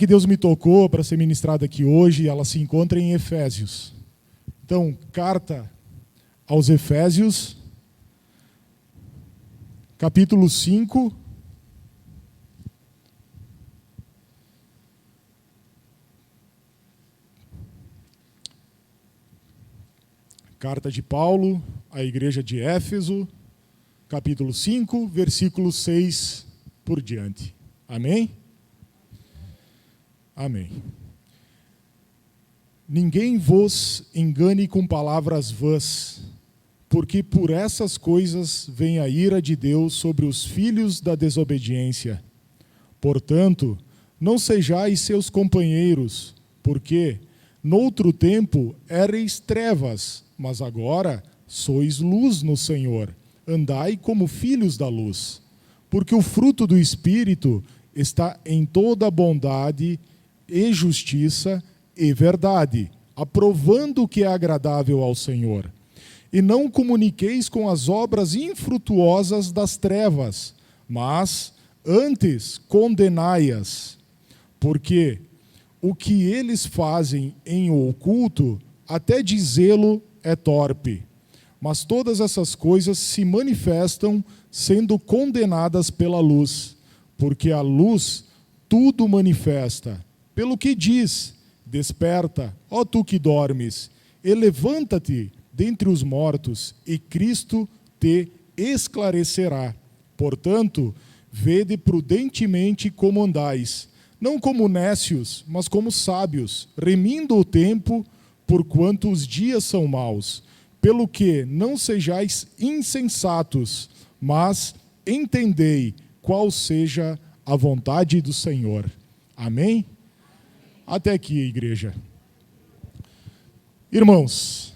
Que Deus me tocou para ser ministrada aqui hoje, ela se encontra em Efésios. Então, carta aos Efésios, capítulo 5, carta de Paulo à igreja de Éfeso, capítulo 5, versículo 6 por diante. Amém? Amém. Ninguém vos engane com palavras vãs, porque por essas coisas vem a ira de Deus sobre os filhos da desobediência. Portanto, não sejais seus companheiros, porque noutro tempo éreis trevas, mas agora sois luz no Senhor. Andai como filhos da luz, porque o fruto do Espírito está em toda bondade e justiça e verdade, aprovando o que é agradável ao Senhor. E não comuniqueis com as obras infrutuosas das trevas, mas antes condenai-as, porque o que eles fazem em oculto, até dizê-lo é torpe. Mas todas essas coisas se manifestam sendo condenadas pela luz, porque a luz tudo manifesta. Pelo que diz: desperta, ó tu que dormes, e levanta-te dentre os mortos, e Cristo te esclarecerá. Portanto, vede prudentemente como andais, não como nécios, mas como sábios, remindo o tempo, porquanto os dias são maus. Pelo que não sejais insensatos, mas entendei qual seja a vontade do Senhor. Amém? Até aqui, igreja. Irmãos,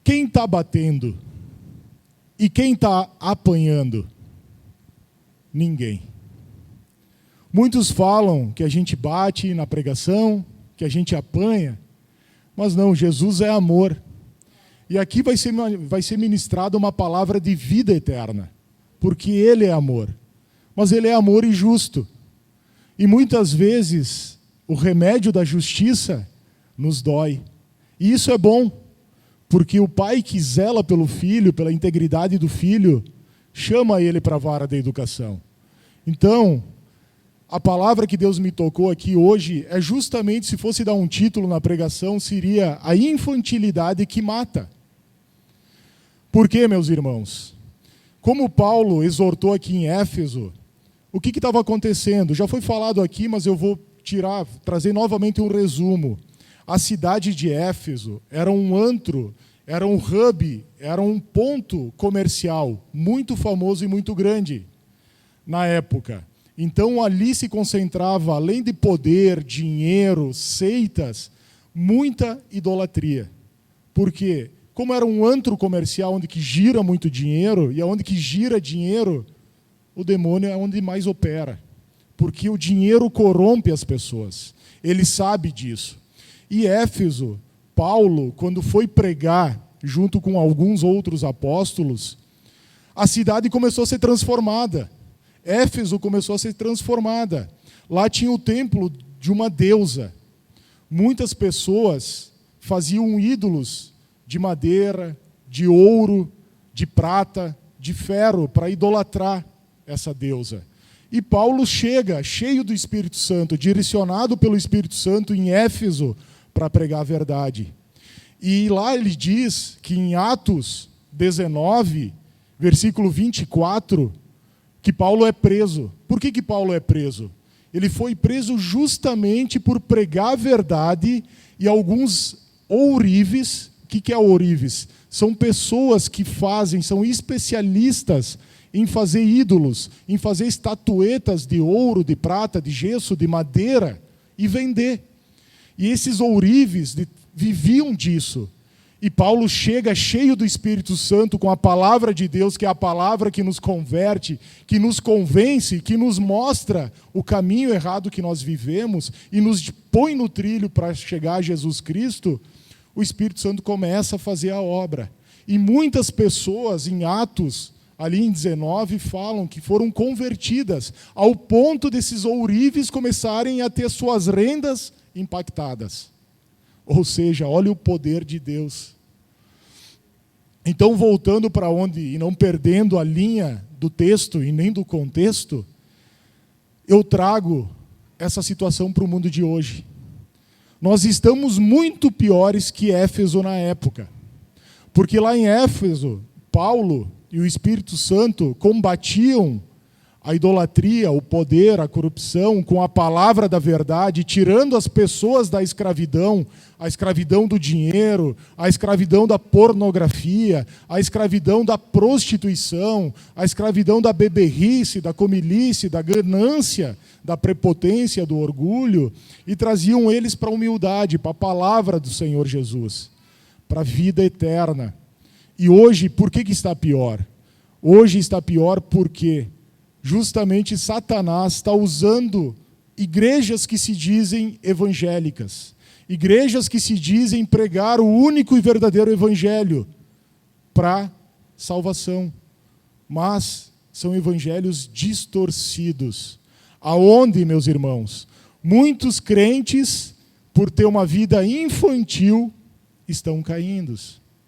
quem está batendo e quem está apanhando? Ninguém. Muitos falam que a gente bate na pregação, que a gente apanha, mas não, Jesus é amor. E aqui vai ser ministrada uma palavra de vida eterna, porque Ele é amor. Mas Ele é amor e justo. E muitas vezes o remédio da justiça nos dói. E isso é bom, porque o pai que zela pelo filho, pela integridade do filho, chama ele para a vara da educação. Então, a palavra que Deus me tocou aqui hoje é justamente, se fosse dar um título na pregação, seria a infantilidade que mata. Por quê, meus irmãos? Como Paulo exortou aqui em Éfeso, o que estava acontecendo? Já foi falado aqui, mas eu vou trazer novamente um resumo. A cidade de Éfeso era um antro, era um hub, era um ponto comercial muito famoso e muito grande na época. Então ali se concentrava, além de poder, dinheiro, seitas, muita idolatria. Por quê? Como era um antro comercial onde que gira muito dinheiro, e onde que gira dinheiro, o demônio é onde mais opera. Porque o dinheiro corrompe as pessoas. Ele sabe disso. E Éfeso, Paulo, quando foi pregar, junto com alguns outros apóstolos, a cidade começou a ser transformada. Éfeso começou a ser transformada. Lá tinha o templo de uma deusa. Muitas pessoas faziam ídolos de madeira, de ouro, de prata, de ferro, para idolatrar essa deusa. E Paulo chega, cheio do Espírito Santo, direcionado pelo Espírito Santo em Éfeso, para pregar a verdade. E lá ele diz que em Atos 19, versículo 24, que Paulo é preso. Por que Paulo é preso? Ele foi preso justamente por pregar a verdade, e alguns ourives. O que é ourives? São pessoas que são especialistas em fazer ídolos, em fazer estatuetas de ouro, de prata, de gesso, de madeira e vender. E esses ourives viviam disso. E Paulo chega cheio do Espírito Santo com a palavra de Deus, que é a palavra que nos converte, que nos convence, que nos mostra o caminho errado que nós vivemos e nos põe no trilho para chegar a Jesus Cristo. O Espírito Santo começa a fazer a obra. E muitas pessoas, em Atos, ali em 19, falam que foram convertidas, ao ponto desses ourives começarem a ter suas rendas impactadas. Ou seja, olha o poder de Deus. Então, voltando para onde, e não perdendo a linha do texto e nem do contexto, eu trago essa situação para o mundo de hoje. Nós estamos muito piores que Éfeso na época. Porque lá em Éfeso, Paulo e o Espírito Santo combatiam a idolatria, o poder, a corrupção, com a palavra da verdade, tirando as pessoas da escravidão, a escravidão do dinheiro, a escravidão da pornografia, a escravidão da prostituição, a escravidão da beberrice, da comilice, da ganância, da prepotência, do orgulho, e traziam eles para a humildade, para a palavra do Senhor Jesus, para a vida eterna. E hoje, por que está pior? Hoje está pior porque justamente Satanás está usando igrejas que se dizem evangélicas, igrejas que se dizem pregar o único e verdadeiro evangelho para salvação, mas são evangelhos distorcidos, aonde, meus irmãos, muitos crentes, por ter uma vida infantil, estão caindo,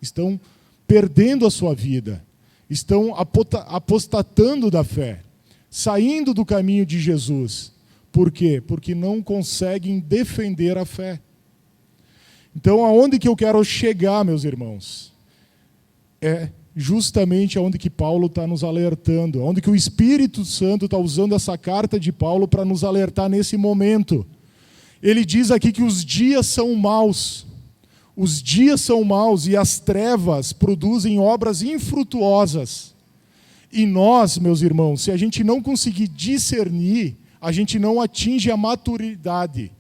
estão perdendo a sua vida, estão apostatando da fé, saindo do caminho de Jesus. Por quê? Porque não conseguem defender a fé. Então, aonde que eu quero chegar, meus irmãos? É justamente aonde que Paulo está nos alertando, aonde que o Espírito Santo está usando essa carta de Paulo para nos alertar nesse momento. Ele diz aqui que os dias são maus. Os dias são maus e as trevas produzem obras infrutuosas. E nós, meus irmãos, se a gente não conseguir discernir, a gente não atinge a maturidade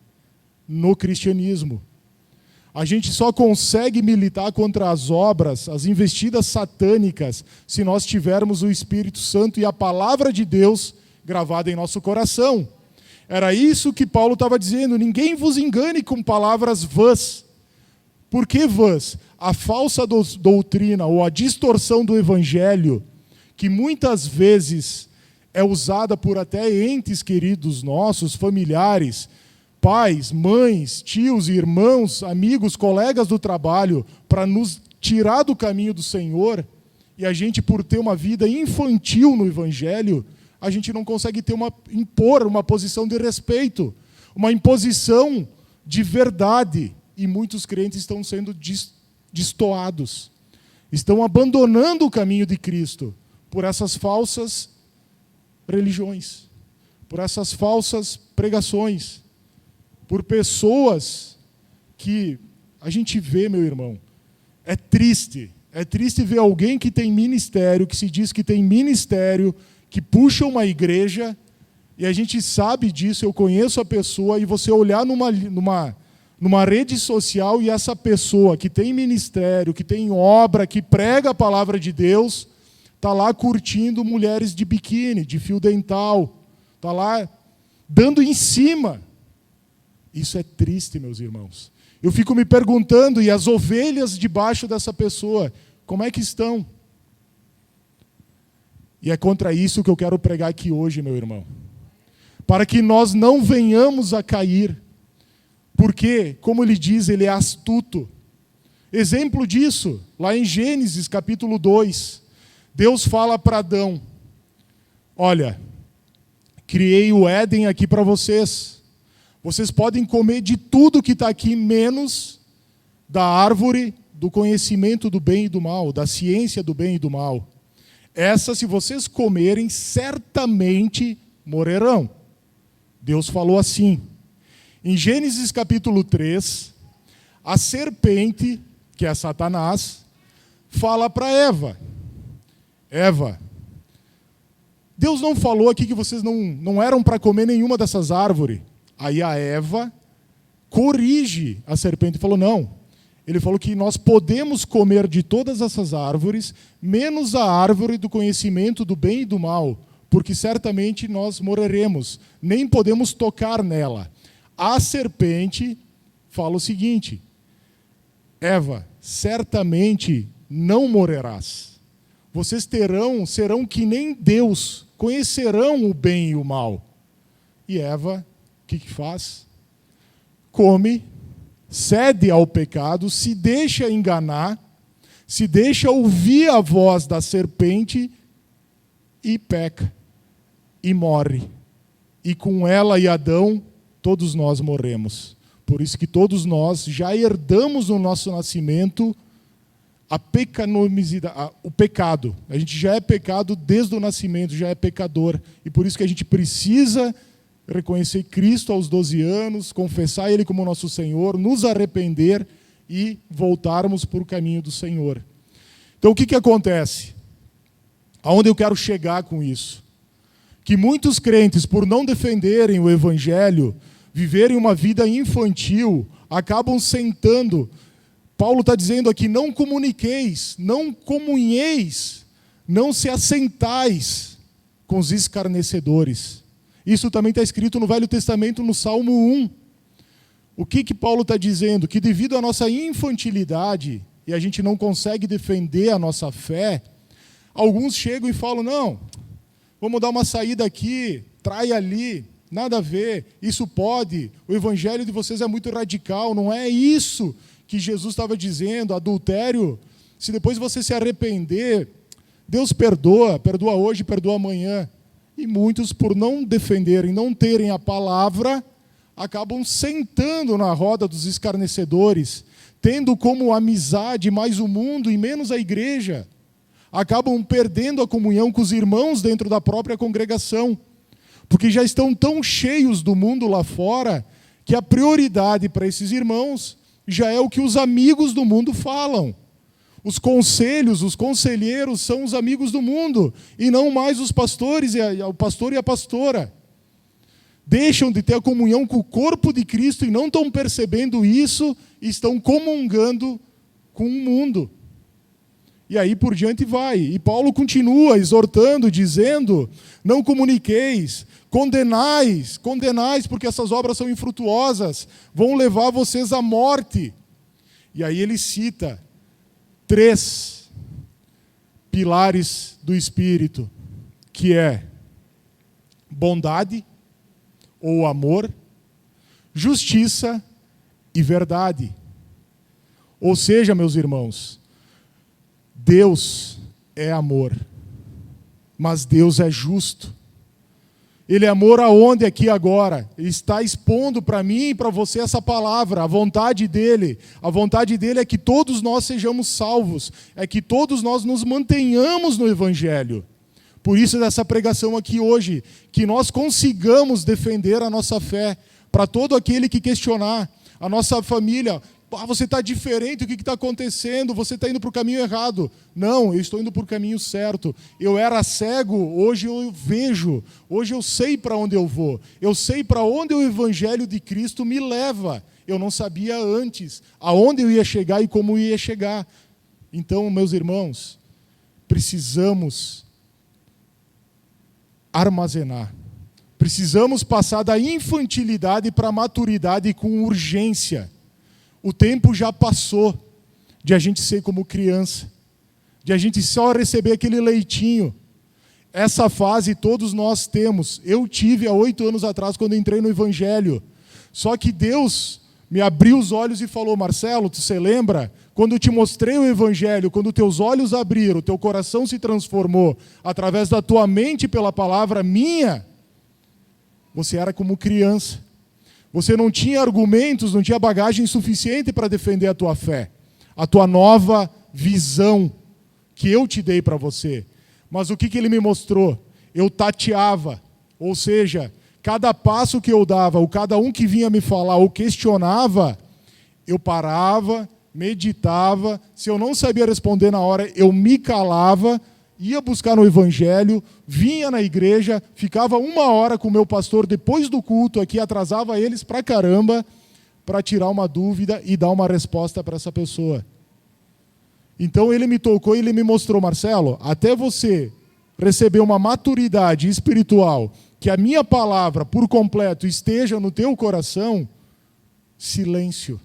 no cristianismo. A gente só consegue militar contra as obras, as investidas satânicas, se nós tivermos o Espírito Santo e a palavra de Deus gravada em nosso coração. Era isso que Paulo estava dizendo: ninguém vos engane com palavras vãs. Por que vãs? A falsa doutrina ou a distorção do evangelho, que muitas vezes é usada por até entes queridos nossos, familiares, pais, mães, tios, irmãos, amigos, colegas do trabalho, para nos tirar do caminho do Senhor, e a gente, por ter uma vida infantil no evangelho, a gente não consegue impor uma posição de respeito, uma imposição de verdade. E muitos crentes estão sendo destoados, estão abandonando o caminho de Cristo por essas falsas religiões, por essas falsas pregações, por pessoas que a gente vê, meu irmão, é triste ver alguém que tem ministério, que se diz que tem ministério, que puxa uma igreja, e a gente sabe disso, eu conheço a pessoa, e você olhar numa rede social e essa pessoa que tem ministério, que tem obra, que prega a palavra de Deus, está lá curtindo mulheres de biquíni, de fio dental, está lá dando em cima. Isso é triste, meus irmãos. Eu fico me perguntando, e as ovelhas debaixo dessa pessoa, como é que estão? E é contra isso que eu quero pregar aqui hoje, meu irmão. Para que nós não venhamos a cair. Porque, como ele diz, ele é astuto. Exemplo disso, lá em Gênesis capítulo 2, Deus fala para Adão: olha, criei o Éden aqui para vocês. Vocês podem comer de tudo que está aqui, menos da árvore do conhecimento do bem e do mal, da ciência do bem e do mal. Essa, se vocês comerem, certamente morrerão. Deus falou assim. Em Gênesis capítulo 3, a serpente, que é Satanás, fala para Eva: Eva, Deus não falou aqui que vocês não eram para comer nenhuma dessas árvores. Aí a Eva corrige a serpente e falou: não. Ele falou que nós podemos comer de todas essas árvores, menos a árvore do conhecimento do bem e do mal, porque certamente nós morreremos, nem podemos tocar nela. A serpente fala o seguinte: Eva, certamente não morrerás. vocês serão que nem Deus, conhecerão o bem e o mal. E Eva, o que faz? Come, cede ao pecado, se deixa enganar, se deixa ouvir a voz da serpente e peca, e morre. E com ela e Adão, todos nós morremos. Por isso que todos nós já herdamos no nosso nascimento a pecaminosidade, o pecado. A gente já é pecado desde o nascimento, já é pecador. E por isso que a gente precisa reconhecer Cristo aos 12 anos, confessar Ele como nosso Senhor, nos arrepender e voltarmos para o caminho do Senhor. Então o que acontece? Aonde eu quero chegar com isso? Que muitos crentes, por não defenderem o Evangelho, viverem uma vida infantil, acabam sentando. Paulo está dizendo aqui, não comuniqueis, não comunheis, não se assentais com os escarnecedores. Isso também está escrito no Velho Testamento, no Salmo 1. O que Paulo está dizendo? Que devido à nossa infantilidade, e a gente não consegue defender a nossa fé, alguns chegam e falam, não, vamos dar uma saída aqui, trai ali, nada a ver, isso pode, o evangelho de vocês é muito radical, não é isso que Jesus estava dizendo, adultério, se depois você se arrepender, Deus perdoa hoje, perdoa amanhã. E muitos, por não defenderem, não terem a palavra, acabam sentando na roda dos escarnecedores, tendo como amizade mais o mundo e menos a igreja. Acabam perdendo a comunhão com os irmãos dentro da própria congregação, porque já estão tão cheios do mundo lá fora, que a prioridade para esses irmãos já é o que os amigos do mundo falam. Os conselhos, os conselheiros são os amigos do mundo, e não mais os pastores, o pastor e a pastora. Deixam de ter a comunhão com o corpo de Cristo e não estão percebendo isso, e estão comungando com o mundo. E aí por diante vai. E Paulo continua exortando, dizendo, não comuniqueis, condenais, porque essas obras são infrutuosas, vão levar vocês à morte. E aí ele cita 3 pilares do Espírito, que é bondade ou amor, justiça e verdade. Ou seja, meus irmãos, Deus é amor, mas Deus é justo. Ele é amor aonde aqui agora? Ele está expondo para mim e para você essa palavra, a vontade dele. A vontade dele é que todos nós sejamos salvos, é que todos nós nos mantenhamos no Evangelho. Por isso dessa pregação aqui hoje, que nós consigamos defender a nossa fé para todo aquele que questionar, a nossa família. Você está diferente, o que está acontecendo? Você está indo para o caminho errado. Não, eu estou indo para o caminho certo. Eu era cego, hoje eu vejo. Hoje eu sei para onde eu vou. Eu sei para onde o Evangelho de Cristo me leva. Eu não sabia antes aonde eu ia chegar e como eu ia chegar. Então, meus irmãos, precisamos armazenar. Precisamos passar da infantilidade para a maturidade com urgência. O tempo já passou de a gente ser como criança, de a gente só receber aquele leitinho. Essa fase todos nós temos. Eu tive há 8 anos atrás, quando entrei no Evangelho. Só que Deus me abriu os olhos e falou, Marcelo, você lembra? Quando eu te mostrei o Evangelho, quando teus olhos abriram, teu coração se transformou, através da tua mente pela palavra minha, você era como criança. Você não tinha argumentos, não tinha bagagem suficiente para defender a tua fé, a tua nova visão que eu te dei para você. Mas o que ele me mostrou? Eu tateava, ou seja, cada passo que eu dava, ou cada um que vinha me falar ou questionava, eu parava, meditava, se eu não sabia responder na hora, eu me calava, ia buscar no Evangelho, vinha na igreja, ficava 1 hora com o meu pastor depois do culto aqui, atrasava eles pra caramba, para tirar uma dúvida e dar uma resposta para essa pessoa. Então ele me tocou e ele me mostrou, Marcelo, até você receber uma maturidade espiritual, que a minha palavra por completo esteja no teu coração, silêncio.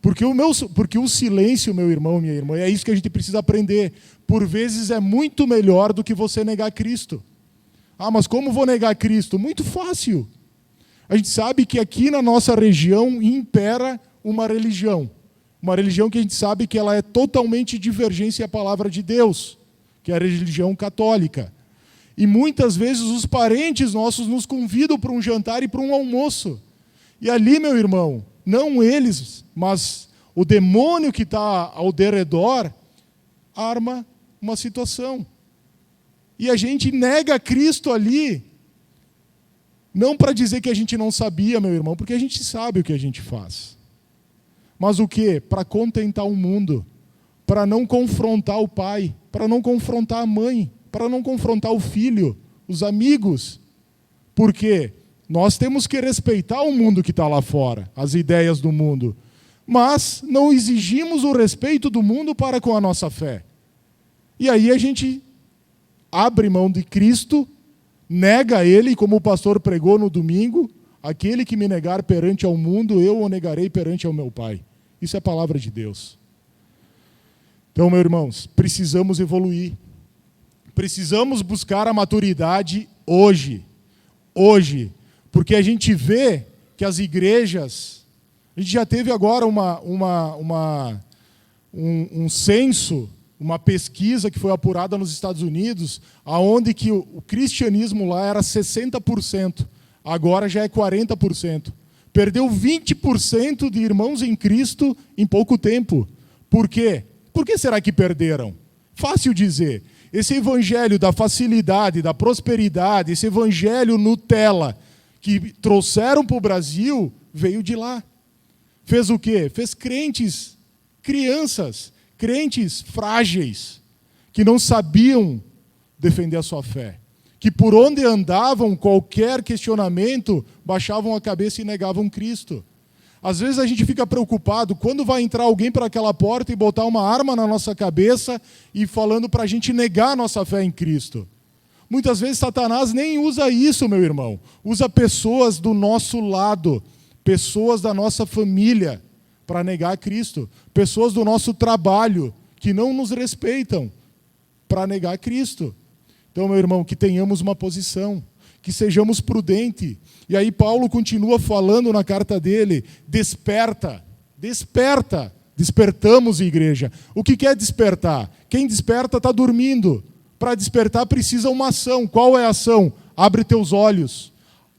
Porque o silêncio, meu irmão, minha irmã, é isso que a gente precisa aprender. por vezes é muito melhor do que você negar Cristo. Ah, mas como vou negar Cristo? Muito fácil. A gente sabe que aqui na nossa região impera uma religião que a gente sabe que ela é totalmente divergente à palavra de Deus, que é a religião católica. E muitas vezes os parentes nossos nos convidam para um jantar e para um almoço. E ali, meu irmão, não eles, mas o demônio que está ao derredor arma uma situação. E a gente nega Cristo ali, não para dizer que a gente não sabia, meu irmão, porque a gente sabe o que a gente faz. Mas o quê? Para contentar o mundo, para não confrontar o pai, para não confrontar a mãe, para não confrontar o filho, os amigos. Por quê? Nós temos que respeitar o mundo que está lá fora, as ideias do mundo, mas não exigimos o respeito do mundo para com a nossa fé. E aí a gente abre mão de Cristo, nega Ele, como o pastor pregou no domingo, aquele que me negar perante ao mundo, eu o negarei perante ao meu Pai. Isso é a palavra de Deus. Então, meus irmãos, precisamos evoluir. Precisamos buscar a maturidade hoje. Hoje. Porque a gente vê que as igrejas... A gente já teve agora um censo, uma pesquisa que foi apurada nos Estados Unidos, onde que o cristianismo lá era 60%, agora já é 40%. Perdeu 20% de irmãos em Cristo em pouco tempo. Por quê? Por que será que perderam? Fácil dizer. Esse evangelho da facilidade, da prosperidade, esse evangelho Nutella que trouxeram para o Brasil, veio de lá. Fez o quê? Fez crentes, crianças, crentes frágeis, que não sabiam defender a sua fé, que por onde andavam, qualquer questionamento, baixavam a cabeça e negavam Cristo. Às vezes a gente fica preocupado quando vai entrar alguém para aquela porta e botar uma arma na nossa cabeça e falando para a gente negar a nossa fé em Cristo. Muitas vezes Satanás nem usa isso, meu irmão. Usa pessoas do nosso lado, pessoas da nossa família, para negar Cristo. Pessoas do nosso trabalho, que não nos respeitam, para negar Cristo. Então, meu irmão, que tenhamos uma posição, que sejamos prudentes. E aí Paulo continua falando na carta dele, desperta, desperta. Despertamos, igreja. O que é despertar? Quem desperta está dormindo. Para despertar precisa uma ação. Qual é a ação? Abre teus olhos.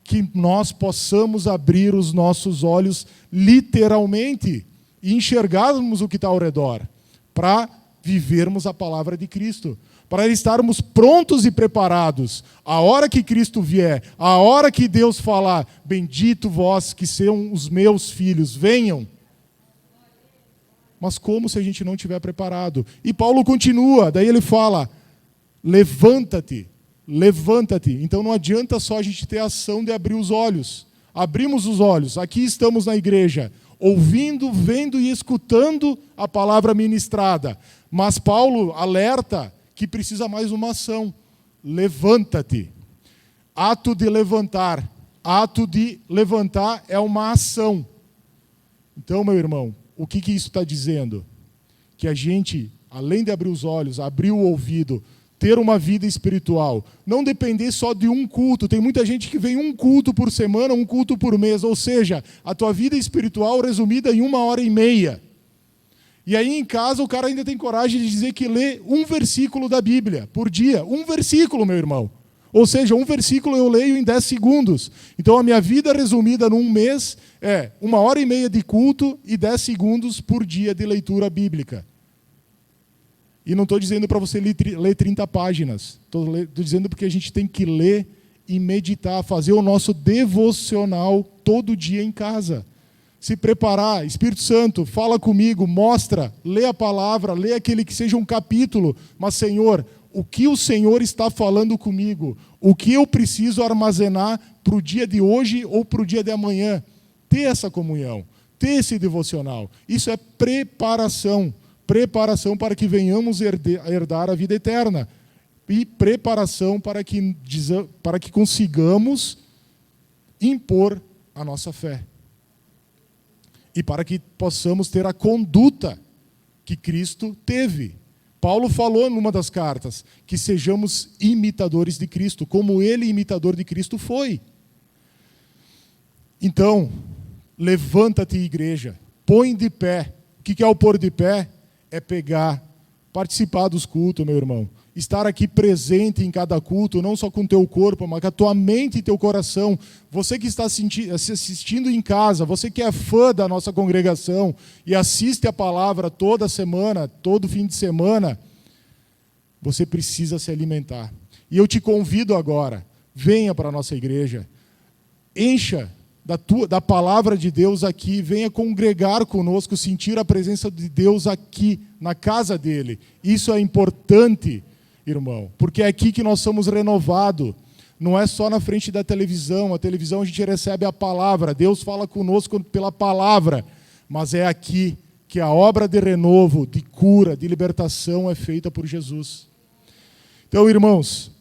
Que nós possamos abrir os nossos olhos literalmente e enxergarmos o que está ao redor, para vivermos a palavra de Cristo, para estarmos prontos e preparados. A hora que Cristo vier, a hora que Deus falar, bendito vós que sejam os meus filhos, venham. Mas como se a gente não estiver preparado? E Paulo continua, daí ele fala, levanta-te, levanta-te. Então não adianta só a gente ter a ação de abrir os olhos. Abrimos os olhos, aqui estamos na igreja, ouvindo, vendo e escutando a palavra ministrada. Mas Paulo alerta que precisa mais uma ação. Levanta-te. Ato de levantar. Ato de levantar é uma ação. Então, meu irmão, o que isso está dizendo? Que a gente, além de abrir os olhos, abrir o ouvido, ter uma vida espiritual, não depender só de um culto. Tem muita gente que vem um culto por semana, um culto por mês, ou seja, a tua vida espiritual resumida em 1h30. E aí em casa o cara ainda tem coragem de dizer que lê um versículo da Bíblia por dia. Um versículo, meu irmão. Ou seja, um versículo eu leio em 10 segundos. Então a minha vida resumida num mês é 1h30 de culto e 10 segundos por dia de leitura bíblica. E não estou dizendo para você ler 30 páginas. Estou dizendo porque a gente tem que ler e meditar, fazer o nosso devocional todo dia em casa. Se preparar, Espírito Santo, fala comigo, mostra, lê a palavra, lê aquele que seja um capítulo. Mas, Senhor, o que o Senhor está falando comigo? O que eu preciso armazenar para o dia de hoje ou para o dia de amanhã? Ter essa comunhão, ter esse devocional. Isso é preparação. Preparação para que venhamos herdar a vida eterna. E preparação para que consigamos impor a nossa fé. E para que possamos ter a conduta que Cristo teve. Paulo falou numa das cartas que sejamos imitadores de Cristo, como ele, imitador de Cristo, foi. Então, levanta-te, igreja, põe de pé. O que é o pôr de pé? É pegar, participar dos cultos, meu irmão. Estar aqui presente em cada culto, não só com o teu corpo, mas com a tua mente e teu coração. Você que está assistindo em casa, você que é fã da nossa congregação e assiste a palavra toda semana, todo fim de semana, você precisa se alimentar. E eu te convido agora, venha para a nossa igreja, encha da palavra de Deus aqui, venha congregar conosco, sentir a presença de Deus aqui, na casa dele. Isso é importante, irmão, porque é aqui que nós somos renovados. Não é só na frente da televisão. A televisão a gente recebe a palavra, Deus fala conosco pela palavra, mas é aqui que a obra de renovo, de cura, de libertação é feita por Jesus. Então, irmãos,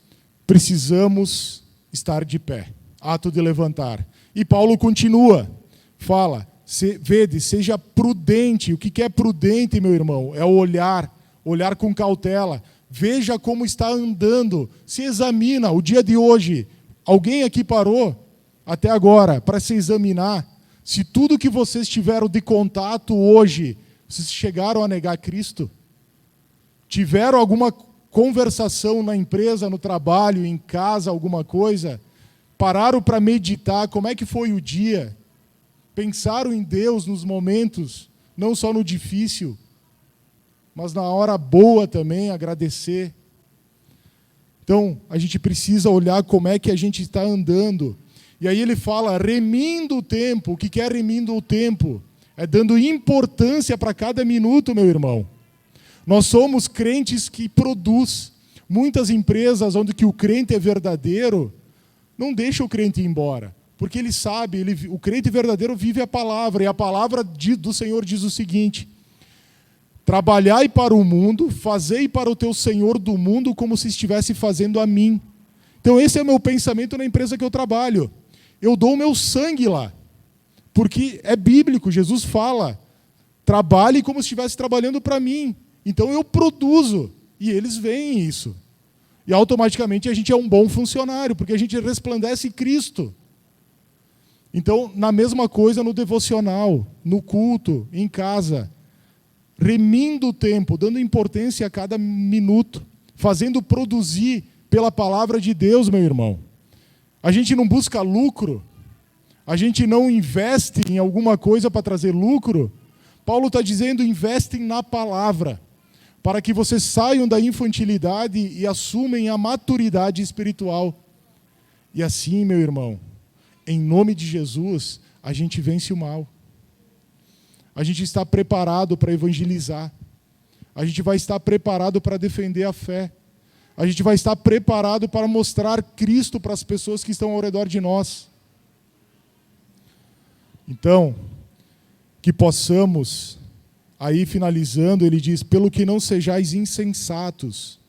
precisamos estar de pé. Ato de levantar. E Paulo continua, fala, vede, seja prudente. O que é prudente, meu irmão? É olhar com cautela. Veja como está andando, se examina. O dia de hoje, alguém aqui parou até agora para se examinar se tudo que vocês tiveram de contato hoje, vocês chegaram a negar Cristo? Tiveram alguma conversação na empresa, no trabalho, em casa, alguma coisa? Pararam para meditar como é que foi o dia? Pensaram em Deus nos momentos, não só no difícil, mas na hora boa também, agradecer. Então, a gente precisa olhar como é que a gente está andando. E aí ele fala, remindo o tempo. O que é remindo o tempo? É dando importância para cada minuto, meu irmão. Nós somos crentes que produz. Muitas empresas onde que o crente é verdadeiro, não deixa o crente ir embora. Porque ele sabe, o crente verdadeiro vive a palavra. E a palavra do Senhor diz o seguinte: trabalhai para o mundo, fazei para o teu Senhor do mundo como se estivesse fazendo a mim. Então esse é o meu pensamento na empresa que eu trabalho. Eu dou o meu sangue lá. Porque é bíblico, Jesus fala, trabalhe como se estivesse trabalhando para mim. Então eu produzo. E eles veem isso. E automaticamente a gente é um bom funcionário, porque a gente resplandece Cristo. Então, na mesma coisa no devocional, no culto, em casa, remindo o tempo, dando importância a cada minuto, fazendo produzir pela palavra de Deus, meu irmão. A gente não busca lucro, a gente não investe em alguma coisa para trazer lucro. Paulo está dizendo, investem na palavra, para que vocês saiam da infantilidade e assumem a maturidade espiritual. E assim, meu irmão, em nome de Jesus, a gente vence o mal. A gente está preparado para evangelizar. A gente vai estar preparado para defender a fé. A gente vai estar preparado para mostrar Cristo para as pessoas que estão ao redor de nós. Então, que possamos, aí finalizando, ele diz, pelo que não sejais insensatos.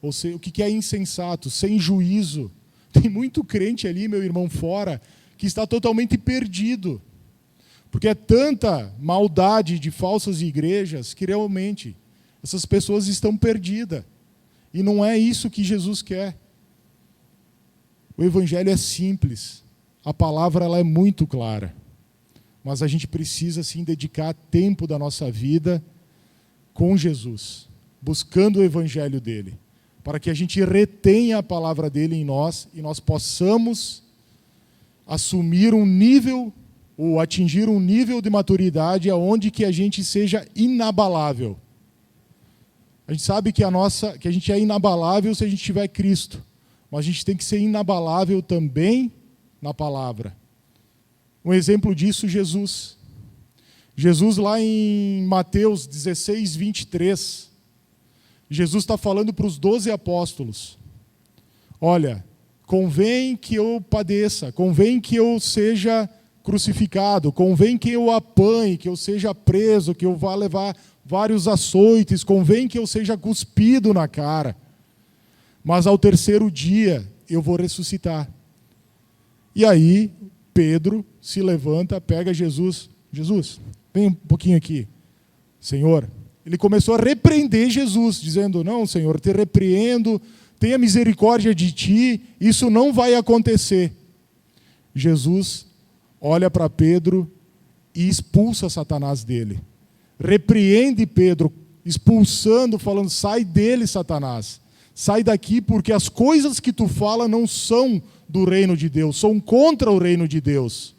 Ou seja, o que é insensato? Sem juízo. Tem muito crente ali, meu irmão, fora, que está totalmente perdido. Porque é tanta maldade de falsas igrejas que realmente essas pessoas estão perdidas. E não é isso que Jesus quer. O evangelho é simples. A palavra ela é muito clara. Mas a gente precisa, sim, dedicar tempo da nossa vida com Jesus, buscando o evangelho dele, para que a gente retenha a palavra dele em nós e nós possamos assumir um nível ou atingir um nível de maturidade aonde que a gente seja inabalável. A gente sabe que a gente é inabalável se a gente tiver Cristo, mas a gente tem que ser inabalável também na palavra. Um exemplo disso, Jesus. Jesus lá em Mateus 16, 23, Jesus está falando para os 12 apóstolos. Olha, convém que eu padeça, convém que eu seja crucificado, convém que eu apanhe, que eu seja preso, que eu vá levar vários açoites, convém que eu seja cuspido na cara. Mas ao terceiro dia eu vou ressuscitar. E aí Pedro se levanta, pega Jesus. Jesus, vem um pouquinho aqui. Senhor, ele começou a repreender Jesus, dizendo: não, Senhor, te repreendo, tenha misericórdia de ti, isso não vai acontecer. Jesus olha para Pedro e expulsa Satanás dele. Repreende Pedro, expulsando, falando: sai dele, Satanás. Sai daqui, porque as coisas que tu fala não são do reino de Deus, são contra o reino de Deus.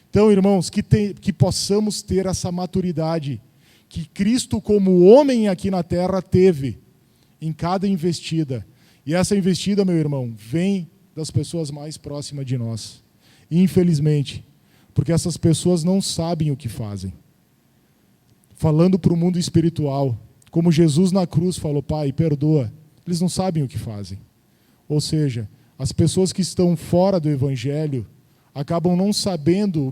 Então, irmãos, que possamos ter essa maturidade que Cristo, como homem aqui na terra, teve em cada investida. E essa investida, meu irmão, vem das pessoas mais próximas de nós. Infelizmente, porque essas pessoas não sabem o que fazem. Falando para o mundo espiritual, como Jesus na cruz falou: Pai, perdoa. Eles não sabem o que fazem. Ou seja, as pessoas que estão fora do Evangelho acabam não sabendo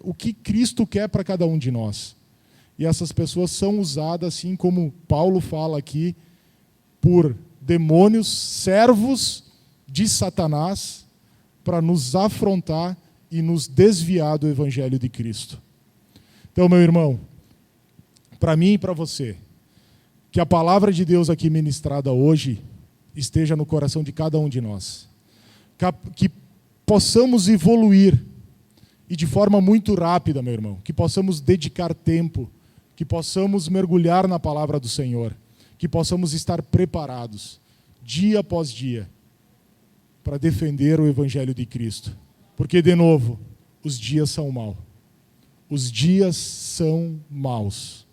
o que Cristo quer para cada um de nós. E essas pessoas são usadas, assim como Paulo fala aqui, por demônios, servos de Satanás, para nos afrontar e nos desviar do Evangelho de Cristo. Então, meu irmão, para mim e para você, que a palavra de Deus aqui ministrada hoje esteja no coração de cada um de nós. Que possamos evoluir, e de forma muito rápida, meu irmão. Que possamos dedicar tempo, que possamos mergulhar na palavra do Senhor, que possamos estar preparados, dia após dia, para defender o Evangelho de Cristo. Porque, de novo, os dias são maus. Os dias são maus.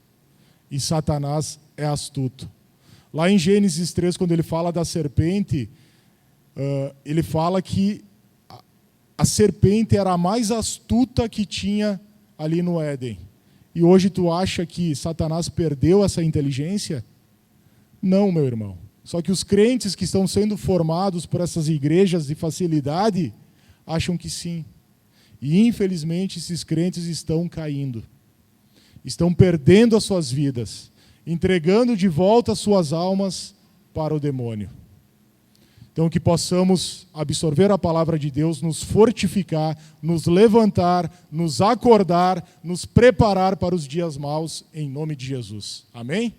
E Satanás é astuto. Lá em Gênesis 3, quando ele fala da serpente, ele fala que a serpente era a mais astuta que tinha ali no Éden. E hoje tu acha que Satanás perdeu essa inteligência? Não, meu irmão. Só que os crentes que estão sendo formados por essas igrejas de facilidade acham que sim. E infelizmente esses crentes estão caindo. Estão perdendo as suas vidas, entregando de volta as suas almas para o demônio. Então, que possamos absorver a palavra de Deus, nos fortificar, nos levantar, nos acordar, nos preparar para os dias maus, em nome de Jesus. Amém?